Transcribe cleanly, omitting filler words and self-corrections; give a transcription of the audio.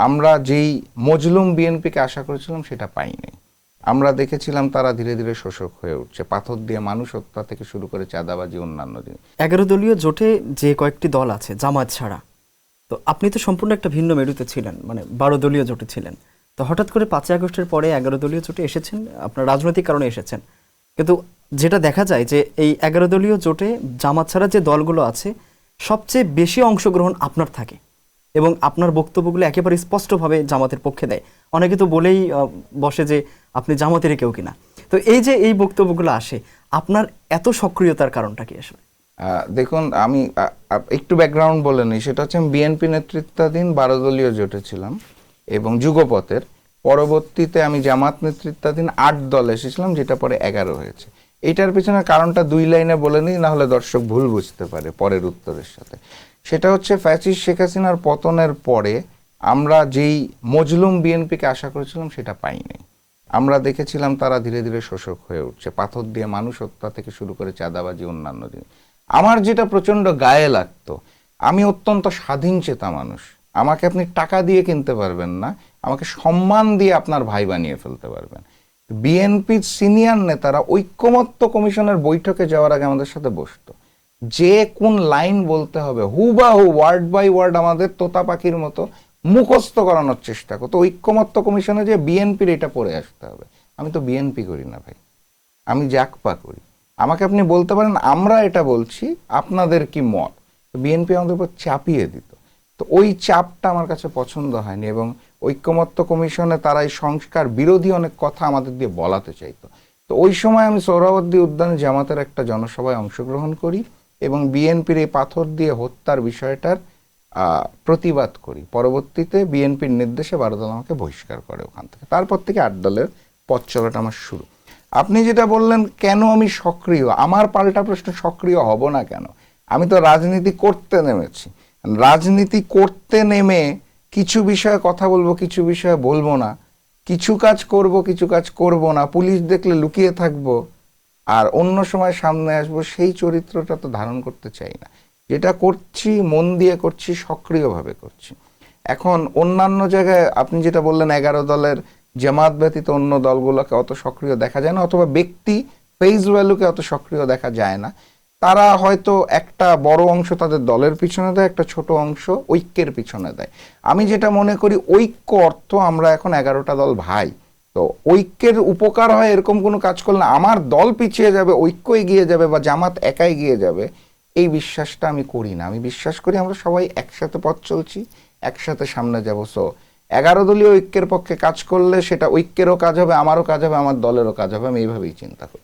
আমরা যেই মজলুম বিএনপিকে আশা করেছিলাম সেটা পাইনি। আমরা দেখেছিলাম তারা ধীরে ধীরে শোষক হয়ে উঠছে, পাথর দিয়ে মানুষ হত্যা থেকে শুরু করে চাঁদাবাজি অন্যান্য জিনিস। 11 দলীয় জোটে যে কয়েকটি দল আছে জামাত ছাড়া, তো আপনি তো সম্পূর্ণ একটা ভিন্ন মেরুতে ছিলেন, মানে 12 দলীয় জোটে ছিলেন। তো হঠাৎ করে 5ই আগস্টের পরে 11 দলীয় জোটে এসেছেন, আপনার রাজনৈতিক কারণে এসেছেন। কিন্তু যেটা দেখা যায় যে এই 11 দলীয় জোটে জামাত ছাড়া যে দলগুলো আছে সবচেয়ে বেশি অংশগ্রহণ আপনার থাকে এবং আপনার বক্তব্যগুলো একেবারে স্পষ্টভাবে জামাতের পক্ষে দেয়। অনেকে তো বলেই বসে যে আপনি জামাতেরই কেউ কিনা। তো এই যে এই বক্তব্যগুলো আসে, আপনার এত সক্রিয়তার কারণটা কি আসলে? দেখুন, আমি একটু ব্যাকগ্রাউন্ড বলে নিই। সেটা হচ্ছে আমি বিএনপি নেতৃত্বাধীন 12 দলীয় জোটে ছিলাম এবং যুগপথের পরবর্তীতে আমি জামাত নেতৃত্বাধীন 8 দল এসেছিলাম, যেটা পরে 11 হয়েছে। এইটার পিছনে কারণটা 2 লাইনে বলে নিই, না হলে দর্শক ভুল বুঝতে পারে পরের উত্তরের সাথে। সেটা হচ্ছে ফ্যাসিস্ট শেখ হাসিনার পতনের পরে আমরা যেই মজলুম বিএনপিকে আশা করেছিলাম সেটা পাইনি। আমরা দেখেছিলাম তারা ধীরে ধীরে শোষক হয়ে উঠছে, পাথর দিয়ে মানুষ হত্যা থেকে শুরু করে চাঁদাবাজি অন্যান্য জিনিস। আমার যেটা প্রচণ্ড গায়ে লাগতো, আমি অত্যন্ত স্বাধীন চেতা মানুষ, আমাকে আপনি টাকা দিয়ে কিনতে পারবেন না, আমাকে সম্মান দিয়ে আপনার ভাই বানিয়ে ফেলতে পারবেন। বিএনপির সিনিয়র নেতারা ঐক্যমত্য কমিশনের বৈঠকে যাওয়ার আগে আমাদের সাথে বসতো, যে কোন লাইন বলতে হবে হুবাহু ওয়ার্ড বাই ওয়ার্ড আমাদের তোতা পাখির মতো মুখস্থ করানোর চেষ্টা করতো। ঐক্যমত্য কমিশনে যে বিএনপির এটা পড়ে আসতে হবে। আমি তো বিএনপি করি না ভাই, আমি জাকপা করি। আমাকে আপনি বলতে পারেন আমরা এটা বলছি, আপনাদের কি মত? বিএনপি আমাদের উপর চাপিয়ে দিত। তো ওই চাপটা আমার কাছে পছন্দ হয়নি এবং ঐক্যমত্য কমিশনে তারা এই সংস্কার বিরোধী অনেক কথা আমাদের দিয়ে বলাতে চাইতো। তো ওই সময় আমি সোহরাওয়ার্দী উদ্যানে জামাতের একটা জনসভায় অংশগ্রহণ করি এবং বিএনপির এই পাথর দিয়ে হত্যার বিষয়টার প্রতিবাদ করি। পরবর্তীতে বিএনপির নির্দেশে 12 দল আমাকে বহিষ্কার করে ওখান থেকে। তারপর থেকে 8 দলের পথ চলাটা আমার শুরু। আপনি যেটা বললেন কেন আমি সক্রিয়, আমার পাল্টা প্রশ্ন, সক্রিয় হব না কেন? আমি তো রাজনীতি করতে নেমেছি। রাজনীতি করতে নেমে কিছু বিষয়ে কথা বলবো, কিছু বিষয়ে বলবো না, কিছু কাজ করব, কিছু কাজ করব না, পুলিশ দেখলে লুকিয়ে থাকবো আর অন্য সময় সামনে আসবো, সেই চরিত্রটা তো ধারণ করতে চাই না। যেটা করছি মন দিয়ে করছি, সক্রিয়ভাবে করছি। এখন অন্যান্য জায়গায় আপনি যেটা বললেন 11 দলের জামাত ব্যতীত অন্য দলগুলোকে অত সক্রিয় দেখা যায় না, অথবা ব্যক্তি ফেস ভ্যালুকে অত সক্রিয় দেখা যায় না। তারা হয়তো একটা বড় অংশ তাদের দলের পিছনে দেয়, একটা ছোট অংশ ঐক্যের পিছনে দেয়। আমি যেটা মনে করি, ঐক্য অর্থ আমরা এখন 11টা দল ভাই, তো ঐক্যের উপকার হয় এরকম কোনো কাজ করলে আমার দল পিছিয়ে যাবে, ঐক্য এগিয়ে যাবে বা জামাত একা এগিয়ে যাবে, এই বিশ্বাসটা আমি করি না। আমি বিশ্বাস করি আমরা সবাই একসাথে পথ চলছি, একসাথে সামনে যাবো। সো 11 দলীয় ঐক্যের পক্ষে কাজ করলে সেটা ঐক্যেরও কাজ হবে, আমারও কাজ হবে, আমার দলেরও কাজ হবে। আমি এইভাবেই চিন্তা করি।